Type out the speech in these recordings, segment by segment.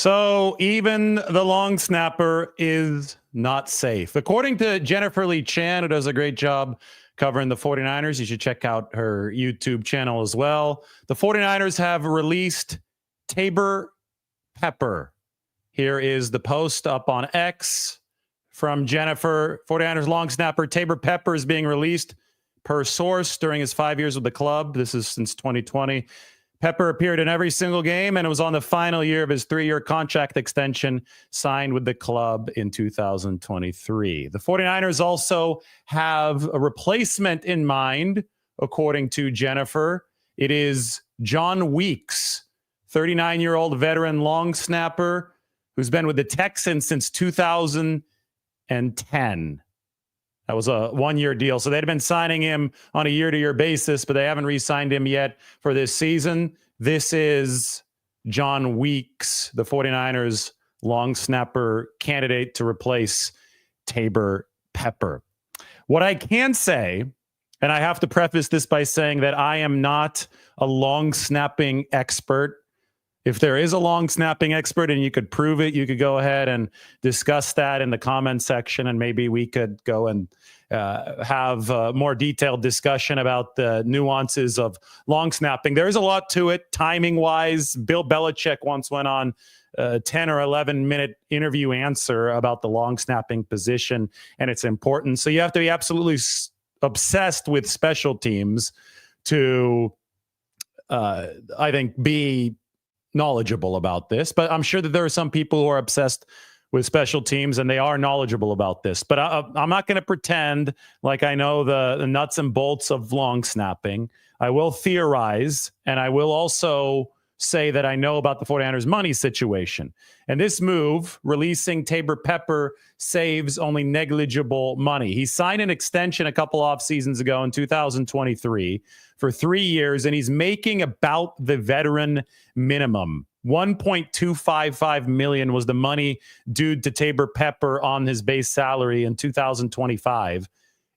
So even the long snapper is not safe. According to Jennifer Lee Chan, who does a great job covering the 49ers, you should check out her YouTube channel as well. The 49ers have released Taybor Pepper. Here is the post up on X from Jennifer. 49ers long snapper Taybor Pepper is being released per source during his 5 years with the club. This is since 2020. Pepper appeared in every single game and it was on the final year of his 3-year contract extension signed with the club in 2023. The 49ers also have a replacement in mind, according to Jennifer. It is Jon Weeks, 39-year-old veteran long snapper who's been with the Texans since 2010. That was a 1-year deal. So they'd been signing him on a year-to-year basis, but they haven't re-signed him yet for this season. This is Jon Weeks, the 49ers long snapper candidate to replace Taybor Pepper. What I can say, and I have to preface this by saying that I am not a long snapping expert. If there is a long snapping expert and you could prove it, you could go ahead and discuss that in the comment section, and maybe we could go and have a more detailed discussion about the nuances of long snapping. There is a lot to it, timing-wise. Bill Belichick once went on a 10 or 11-minute interview answer about the long snapping position and its importance. So you have to be absolutely obsessed with special teams to, I think, be knowledgeable about this, but I'm sure that there are some people who are obsessed with special teams and they are knowledgeable about this. But I'm not going to pretend like I know the nuts and bolts of long snapping. I will theorize, and I will also say that I know about the 49ers money situation. And this move, releasing Taybor Pepper, saves only negligible money. He signed an extension a couple off seasons ago in 2023 for 3 years, and he's making about the veteran minimum. $1.255 million was the money due to Taybor Pepper on his base salary in 2025.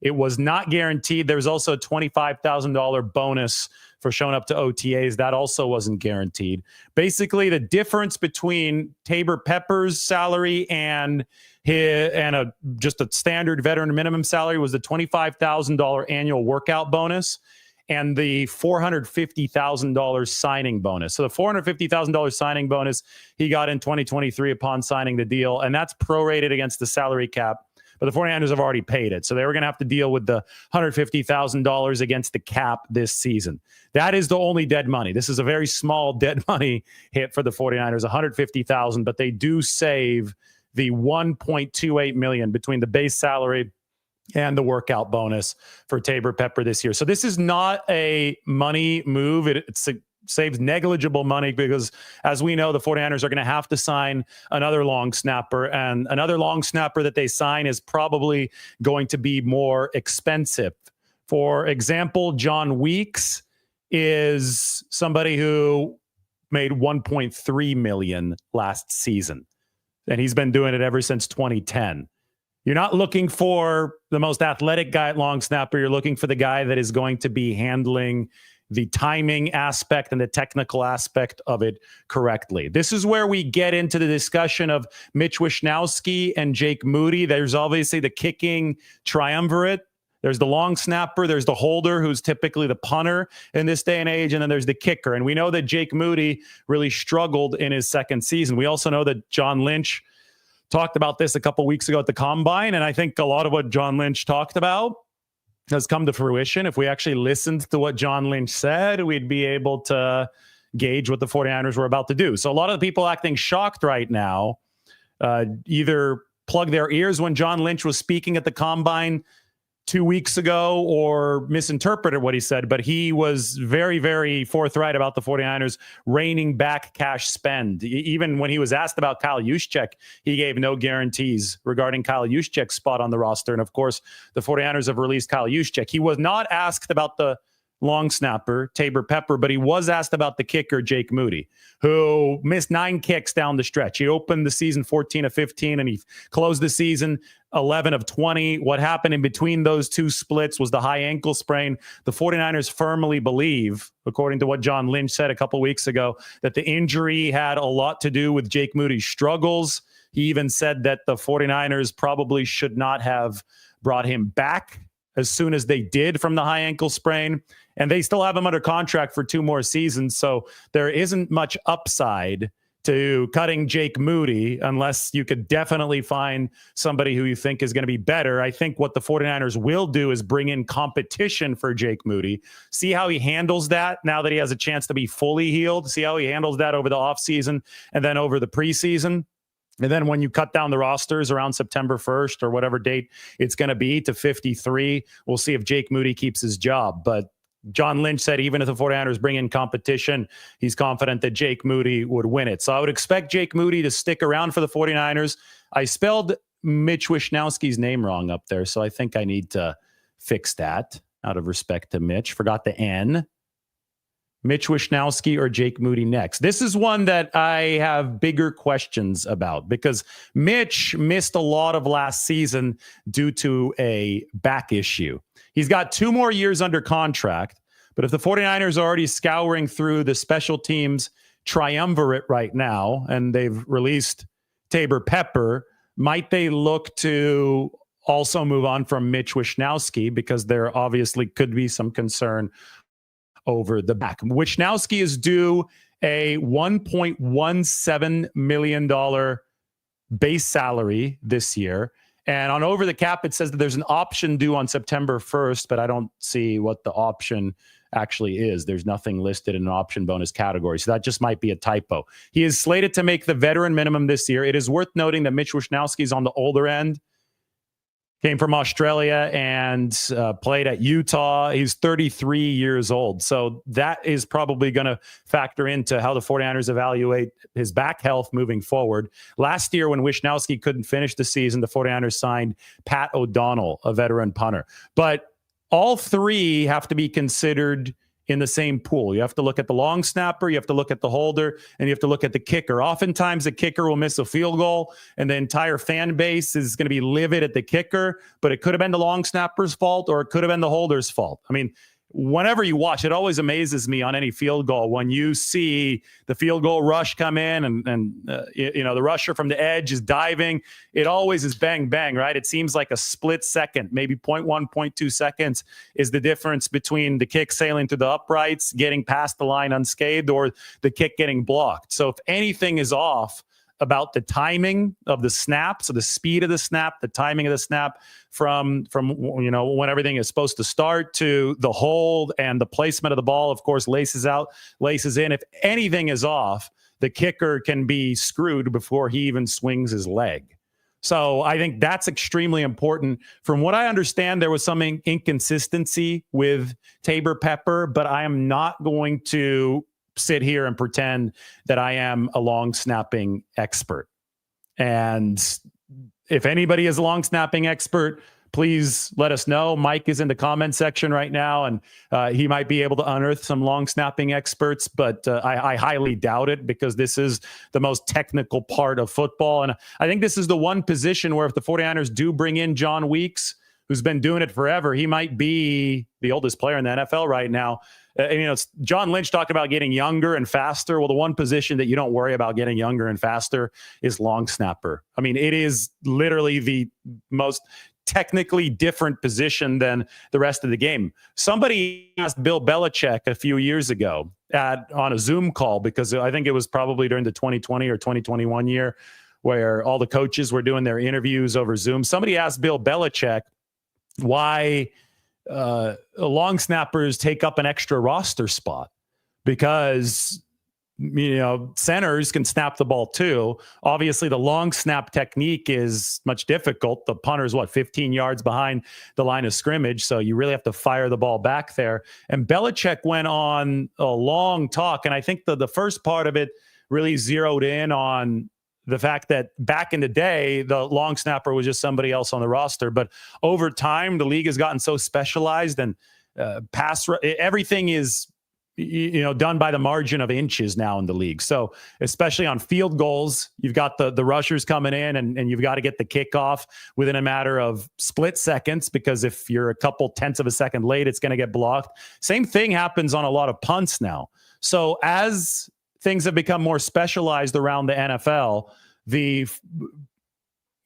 It was not guaranteed. There was also a $25,000 bonus for showing up to OTAs. That also wasn't guaranteed. Basically, the difference between Taybor Pepper's salary and just a standard veteran minimum salary was the $25,000 annual workout bonus and the $450,000 signing bonus. So the $450,000 signing bonus he got in 2023 upon signing the deal, and that's prorated against the salary cap. But the 49ers have already paid it. So they were going to have to deal with the $150,000 against the cap this season. That is the only dead money. This is a very small dead money hit for the 49ers, $150,000, but they do save the $1.28 million between the base salary and the workout bonus for Taybor Pepper this year. So this is not a money move. It saves negligible money because, as we know, the 49ers are going to have to sign another long snapper, and another long snapper that they sign is probably going to be more expensive. For example, Jon Weeks is somebody who made $1.3 million last season, and he's been doing it ever since 2010. You're not looking for the most athletic guy at long snapper. You're looking for the guy that is going to be handling the timing aspect and the technical aspect of it correctly. This is where we get into the discussion of Mitch Wishnowsky and Jake Moody. There's obviously the kicking triumvirate. There's the long snapper. There's the holder, who's typically the punter in this day and age. And then there's the kicker. And we know that Jake Moody really struggled in his second season. We also know that John Lynch talked about this a couple weeks ago at the Combine. And I think a lot of what John Lynch talked about has come to fruition. If we actually listened to what John Lynch said, we'd be able to gauge what the 49ers were about to do. So a lot of the people acting shocked right now either plug their ears when John Lynch was speaking at the Combine 2 weeks ago or misinterpreted what he said, but he was very, very forthright about the 49ers reining back cash spend. Even when he was asked about Kyle Juszczyk, he gave no guarantees regarding Kyle Juszczyk's spot on the roster. And of course, the 49ers have released Kyle Juszczyk. He was not asked about the long snapper, Taybor Pepper, but he was asked about the kicker, Jake Moody, who missed 9 kicks down the stretch. He opened the season 14 of 15, and he closed the season 11 of 20. What happened in between those two splits was the high ankle sprain. The 49ers firmly believe, according to what John Lynch said a couple weeks ago, that the injury had a lot to do with Jake Moody's struggles. He even said that the 49ers probably should not have brought him back as soon as they did from the high ankle sprain. And they still have him under contract for 2 more seasons. So there isn't much upside to cutting Jake Moody unless you could definitely find somebody who you think is going to be better. I think what the 49ers will do is bring in competition for Jake Moody, see how he handles that now that he has a chance to be fully healed, see how he handles that over the offseason and then over the preseason. And then when you cut down the rosters around September 1st or whatever date it's going to be to 53, we'll see if Jake Moody keeps his job. But John Lynch said even if the 49ers bring in competition, he's confident that Jake Moody would win it. So I would expect Jake Moody to stick around for the 49ers. I spelled Mitch Wishnowski's name wrong up there, so I think I need to fix that out of respect to Mitch. Forgot the N. Mitch Wishnowski or Jake Moody next? This is one that I have bigger questions about because Mitch missed a lot of last season due to a back issue. He's got 2 more years under contract, but if the 49ers are already scouring through the special teams triumvirate right now and they've released Taybor Pepper, might they look to also move on from Mitch Wishnowski because there obviously could be some concern over the back. Wishnowski is due a $1.17 million base salary this year. And on Over the Cap, it says that there's an option due on September 1st, but I don't see what the option actually is. There's nothing listed in an option bonus category. So that just might be a typo. He is slated to make the veteran minimum this year. It is worth noting that Mitch Wishnowski is on the older end. Came from Australia and played at Utah. He's 33 years old. So that is probably going to factor into how the 49ers evaluate his back health moving forward. Last year, when Wishnowski couldn't finish the season, the 49ers signed Pat O'Donnell, a veteran punter. But all 3 have to be considered in the same pool. You have to look at the long snapper, you have to look at the holder, and you have to look at the kicker. Oftentimes, the kicker will miss a field goal, and the entire fan base is going to be livid at the kicker, but it could have been the long snapper's fault, or it could have been the holder's fault. I mean, whenever you watch, it always amazes me on any field goal when you see the field goal rush come in and the rusher from the edge is diving. It always is bang, bang, right? It seems like a split second, maybe 0.1, 0.2 seconds is the difference between the kick sailing through the uprights, getting past the line unscathed, or the kick getting blocked. So if anything is off about the timing of the snap, so the speed of the snap, the timing of the snap from when everything is supposed to start to the hold and the placement of the ball, of course, laces out, laces in. If anything is off, the kicker can be screwed before he even swings his leg. So I think that's extremely important. From what I understand, there was some inconsistency with Taybor Pepper, but I am not going to sit here and pretend that I am a long snapping expert. And if anybody is a long snapping expert, please let us know. Mike is in the comment section right now, and he might be able to unearth some long snapping experts, but I highly doubt it because this is the most technical part of football. And I think this is the one position where if the 49ers do bring in Jon Weeks, who's been doing it forever, he might be the oldest player in the NFL right now. John Lynch talked about getting younger and faster. Well, the one position that you don't worry about getting younger and faster is long snapper. I mean, it is literally the most technically different position than the rest of the game. Somebody asked Bill Belichick a few years ago on a Zoom call, because I think it was probably during the 2020 or 2021 year where all the coaches were doing their interviews over Zoom. Somebody asked Bill Belichick why long snappers take up an extra roster spot, because centers can snap the ball too. Obviously the long snap technique is much difficult. The punter's 15 yards behind the line of scrimmage, so you really have to fire the ball back there. And Belichick went on a long talk, and I think the first part of it really zeroed in on the fact that back in the day, the long snapper was just somebody else on the roster. But over time, the league has gotten so specialized, and everything is done by the margin of inches now in the league. So especially on field goals, you've got the rushers coming in and you've got to get the kickoff within a matter of split seconds, because if you're a couple tenths of a second late, it's going to get blocked. Same thing happens on a lot of punts now. So as things have become more specialized around the NFL, the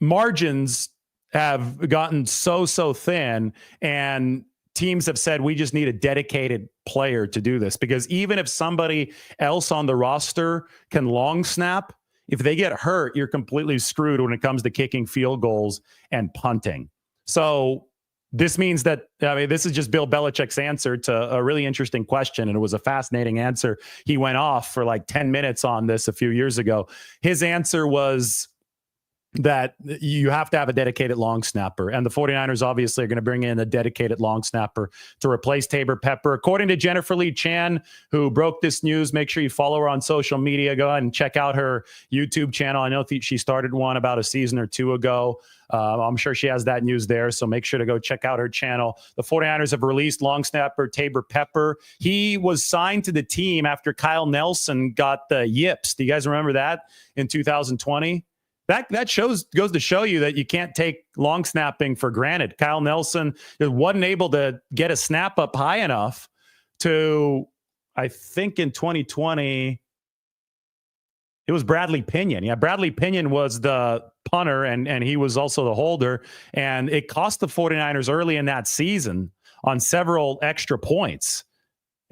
margins have gotten so thin, and teams have said, we just need a dedicated player to do this, because even if somebody else on the roster can long snap, if they get hurt, you're completely screwed when it comes to kicking field goals and punting. So this means that, this is just Bill Belichick's answer to a really interesting question, and it was a fascinating answer. He went off for like 10 minutes on this a few years ago. His answer was that you have to have a dedicated long snapper. And the 49ers obviously are going to bring in a dedicated long snapper to replace Taybor Pepper. According to Jennifer Lee Chan, who broke this news, make sure you follow her on social media. Go ahead and check out her YouTube channel. I know she started one about a season or two ago. I'm sure she has that news there, so make sure to go check out her channel. The 49ers have released long snapper Taybor Pepper. He was signed to the team after Kyle Nelson got the yips. Do you guys remember that in 2020? That goes to show you that you can't take long snapping for granted. Kyle Nelson wasn't able to get a snap up high enough to, I think in 2020, it was Bradley Pinion. Yeah, Bradley Pinion was the punter, and he was also the holder. And it cost the 49ers early in that season on several extra points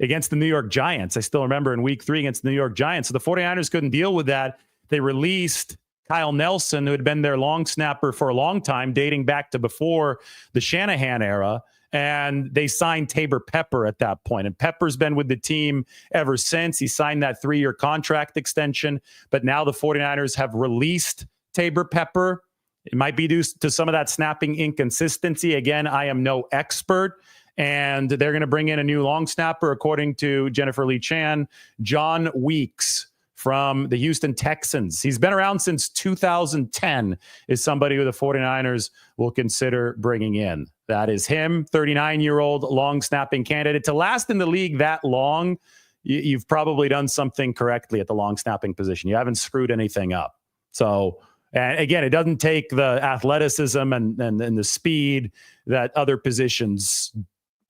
against the New York Giants. I still remember in week 3 against the New York Giants. So the 49ers couldn't deal with that. They released Kyle Nelson, who had been their long snapper for a long time, dating back to before the Shanahan era, and they signed Taybor Pepper at that point. And Pepper's been with the team ever since. He signed that 3-year contract extension, but now the 49ers have released Taybor Pepper. It might be due to some of that snapping inconsistency. Again, I am no expert. And they're going to bring in a new long snapper, according to Jennifer Lee Chan, Jon Weeks from the Houston Texans. He's been around since 2010, is somebody who the 49ers will consider bringing in. That is him, 39-year-old long snapping candidate. To last in the league that long, you've probably done something correctly at the long snapping position. You haven't screwed anything up. So, and again, it doesn't take the athleticism and the speed that other positions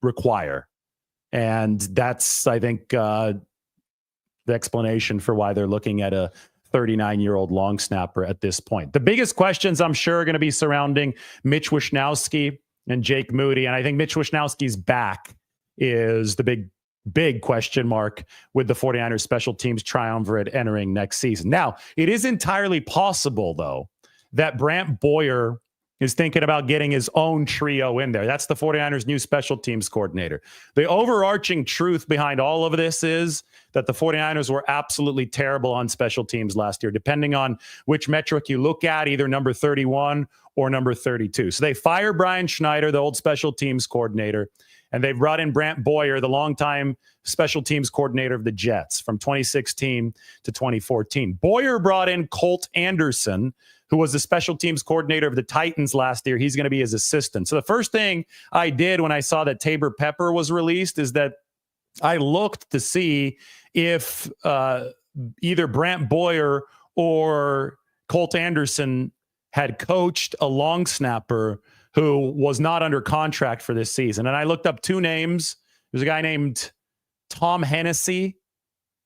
require. And that's, I think, the explanation for why they're looking at a 39-year-old long snapper at this point. The biggest questions, I'm sure, are going to be surrounding Mitch Wishnowsky and Jake Moody. And I think Mitch Wishnowsky's back is the big question mark with the 49ers special teams triumvirate entering next season. Now, it is entirely possible, though, that Brant Boyer is thinking about getting his own trio in there. That's the 49ers' new special teams coordinator. The overarching truth behind all of this is that the 49ers were absolutely terrible on special teams last year, depending on which metric you look at, either number 31 or number 32. So they fire Brian Schneider, the old special teams coordinator, and they've brought in Brant Boyer, the longtime special teams coordinator of the Jets from 2016 to 2014. Boyer brought in Colt Anderson, who was the special teams coordinator of the Titans last year. He's going to be his assistant. So the first thing I did when I saw that Taybor Pepper was released is that I looked to see if either Brant Boyer or Colt Anderson had coached a long snapper who was not under contract for this season. And I looked up 2 names. There's a guy named Tom Hennessy,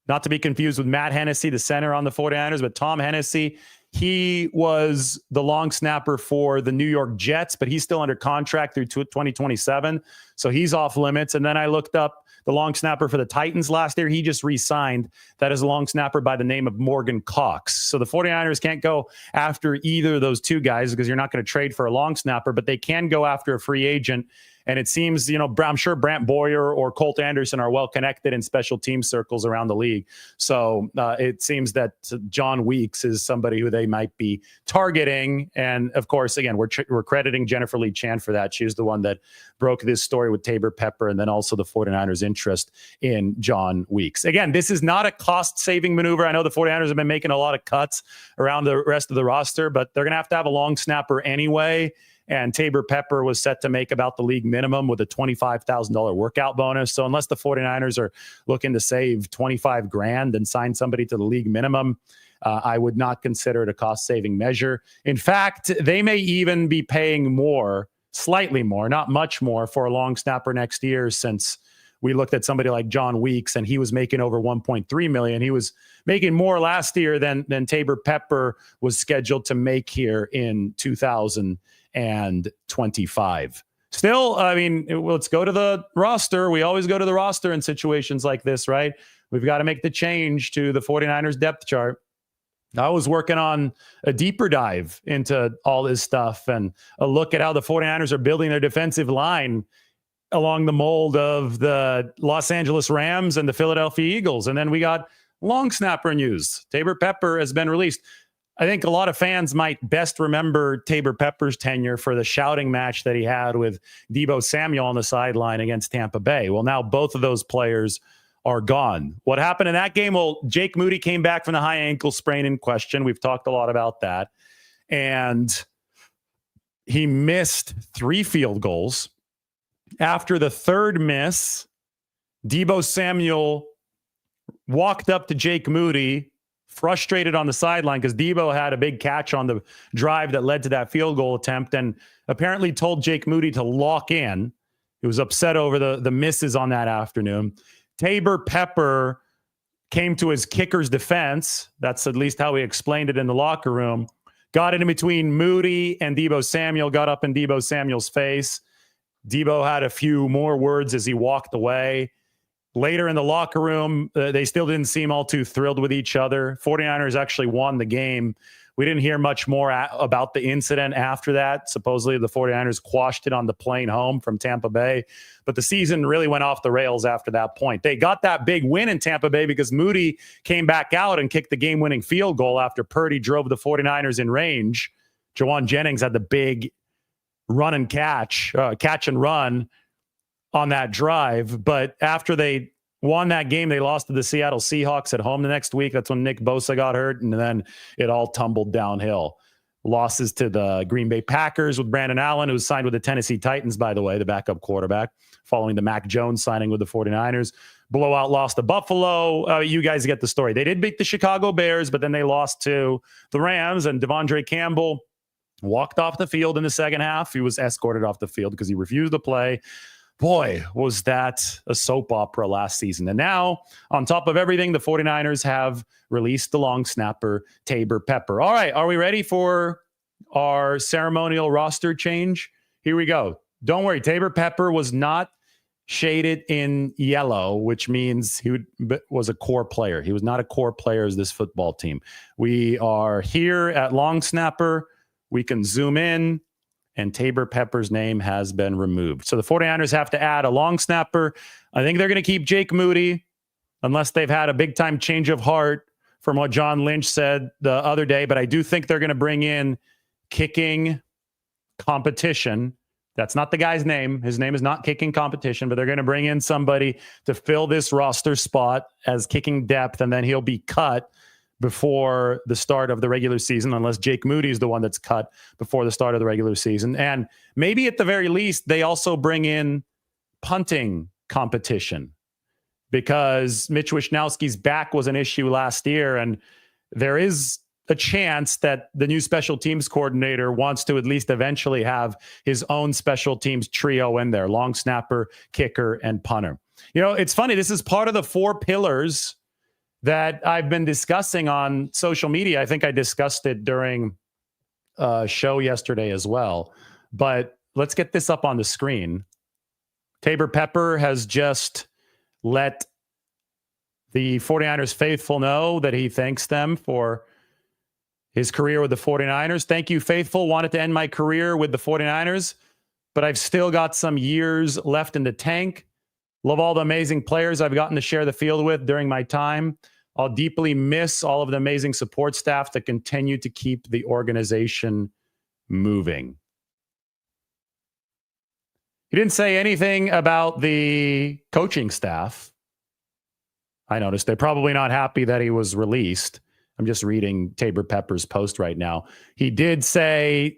not to be confused with Matt Hennessy, the center on the 49ers, but Tom Hennessy. He was the long snapper for the New York Jets, but he's still under contract through 2027. So he's off limits. And then I looked up the long snapper for the Titans last year. He just re-signed. That is a long snapper by the name of Morgan Cox. So the 49ers can't go after either of those 2 guys because you're not going to trade for a long snapper, but they can go after a free agent. And it seems, I'm sure Brant Boyer or Colt Anderson are well connected in special team circles around the league. So it seems that Jon Weeks is somebody who they might be targeting. And of course, again, we're crediting Jennifer Lee Chan for that. She was the one that broke this story with Taybor Pepper, and then also the 49ers' interest in Jon Weeks. Again, this is not a cost-saving maneuver. I know the 49ers have been making a lot of cuts around the rest of the roster, but they're going to have a long snapper anyway. and Taybor Pepper was set to make about the league minimum with a $25,000 workout bonus. So unless the 49ers are looking to save 25 grand and sign somebody to the league minimum, I would not consider it a cost-saving measure. In fact, they may even be paying more, slightly more, not much more, for a long snapper next year, since we looked at somebody like Jon Weeks and he was making over $1.3 million. He was making more last year than Taybor Pepper was scheduled to make here in 2025. Still, I mean, let's go to the roster. We always go to the roster in situations like this, right? We've got to make the change to the 49ers depth chart. I was working on a deeper dive into all this stuff and a look at how the 49ers are building their defensive line along the mold of the Los Angeles Rams and the Philadelphia Eagles. And then we got long snapper news. Taybor Pepper has been released. I think a lot of fans might best remember Taybor Pepper's tenure for the shouting match that he had with Deebo Samuel on the sideline against Tampa Bay. Well, now both of those players are gone. What happened in that game? Well, Jake Moody came back from the high ankle sprain in question. We've talked a lot about that. And he missed 3 field goals. After the third miss, Deebo Samuel walked up to Jake Moody, frustrated on the sideline because Deebo had a big catch on the drive that led to that field goal attempt, and apparently told Jake Moody to lock in. He was upset over the misses on that afternoon. Taybor Pepper came to his kicker's defense. That's at least how he explained it in the locker room. Got in between Moody and Deebo Samuel, got up in Deebo Samuel's face. Deebo had a few more words as he walked away. Later in the locker room, they still didn't seem all too thrilled with each other. 49ers actually won the game. We didn't hear much more about the incident after that. Supposedly the 49ers quashed it on the plane home from Tampa Bay. But the season really went off the rails after that point. They got that big win in Tampa Bay because Moody came back out and kicked the game-winning field goal after Purdy drove the 49ers in range. Jawan Jennings had the big run and catch and run on that drive. But after they won that game, they lost to the Seattle Seahawks at home the next week. That's when Nick Bosa got hurt, and then it all tumbled downhill. Losses to the Green Bay Packers with Brandon Allen, who was signed with the Tennessee Titans, by the way, the backup quarterback, following the Mac Jones signing with the 49ers. Blowout loss to Buffalo. You guys get the story. They did beat the Chicago Bears, but then they lost to the Rams, and Devondre Campbell walked off the field in the second half. He was escorted off the field because he refused to play. Boy, was that a soap opera last season. And now, on top of everything, the 49ers have released the long snapper, Taybor Pepper. All right, are we ready for our ceremonial roster change? Here we go. Don't worry, Taybor Pepper was not shaded in yellow, which means he was a core player. He was not a core player as this football team. We are here at long snapper. We can zoom in, and Taybor Pepper's name has been removed. So the 49ers have to add a long snapper. I think they're going to keep Jake Moody unless they've had a big-time change of heart from what John Lynch said the other day. But I do think they're going to bring in kicking competition. That's not the guy's name. His name is not kicking competition, but they're going to bring in somebody to fill this roster spot as kicking depth, and then he'll be cut before the start of the regular season, unless Jake Moody is the one that's cut before the start of the regular season. And maybe at the very least, they also bring in punting competition, because Mitch Wishnowski's back was an issue last year, and there is a chance that the new special teams coordinator wants to at least eventually have his own special teams trio in there: long snapper, kicker, and punter. You know, it's funny. This is part of the 4 pillars that I've been discussing on social media. I think I discussed it during a show yesterday as well. But let's get this up on the screen. Taybor Pepper has just let the 49ers faithful know that he thanks them for his career with the 49ers. Thank you, faithful. Wanted to end my career with the 49ers, but I've still got some years left in the tank. Love all the amazing players I've gotten to share the field with during my time. I'll deeply miss all of the amazing support staff that continue to keep the organization moving. He didn't say anything about the coaching staff. I noticed they're probably not happy that he was released. I'm just reading Taybor Pepper's post right now. He did say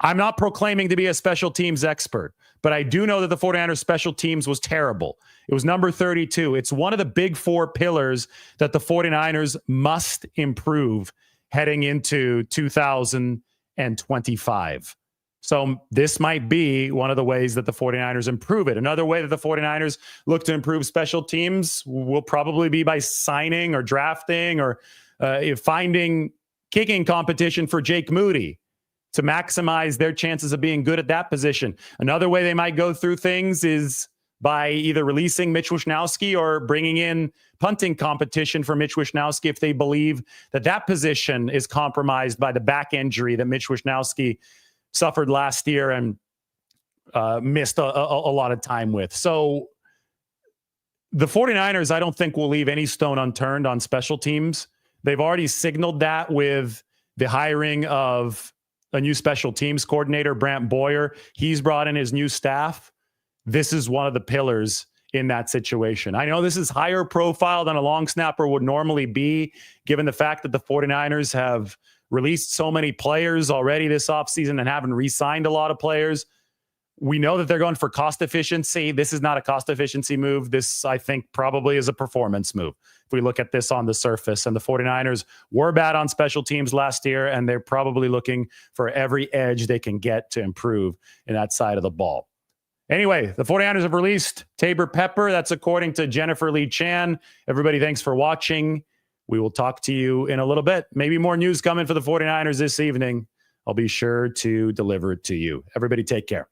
I'm not proclaiming to be a special teams expert, but I do know that the 49ers special teams was terrible. It was number 32. It's one of the big four pillars that the 49ers must improve heading into 2025. So this might be one of the ways that the 49ers improve it. Another way that the 49ers look to improve special teams will probably be by signing or drafting or finding kicking competition for Jake Moody to maximize their chances of being good at that position. Another way they might go through things is by either releasing Mitch Wishnowsky or bringing in punting competition for Mitch Wishnowsky if they believe that that position is compromised by the back injury that Mitch Wishnowsky suffered last year and missed a lot of time with. So the 49ers, I don't think will leave any stone unturned on special teams. They've already signaled that with the hiring of a new special teams coordinator, Brant Boyer. He's brought in his new staff. This is one of the pillars in that situation. I know this is higher profile than a long snapper would normally be, given the fact that the 49ers have released so many players already this offseason and haven't re-signed a lot of players. We know that they're going for cost efficiency. This is not a cost efficiency move. This, I think, probably is a performance move. If we look at this on the surface, and the 49ers were bad on special teams last year, and they're probably looking for every edge they can get to improve in that side of the ball. Anyway, the 49ers have released Taybor Pepper. That's according to Jennifer Lee Chan. Everybody, thanks for watching. We will talk to you in a little bit. Maybe more news coming for the 49ers this evening. I'll be sure to deliver it to you. Everybody, take care.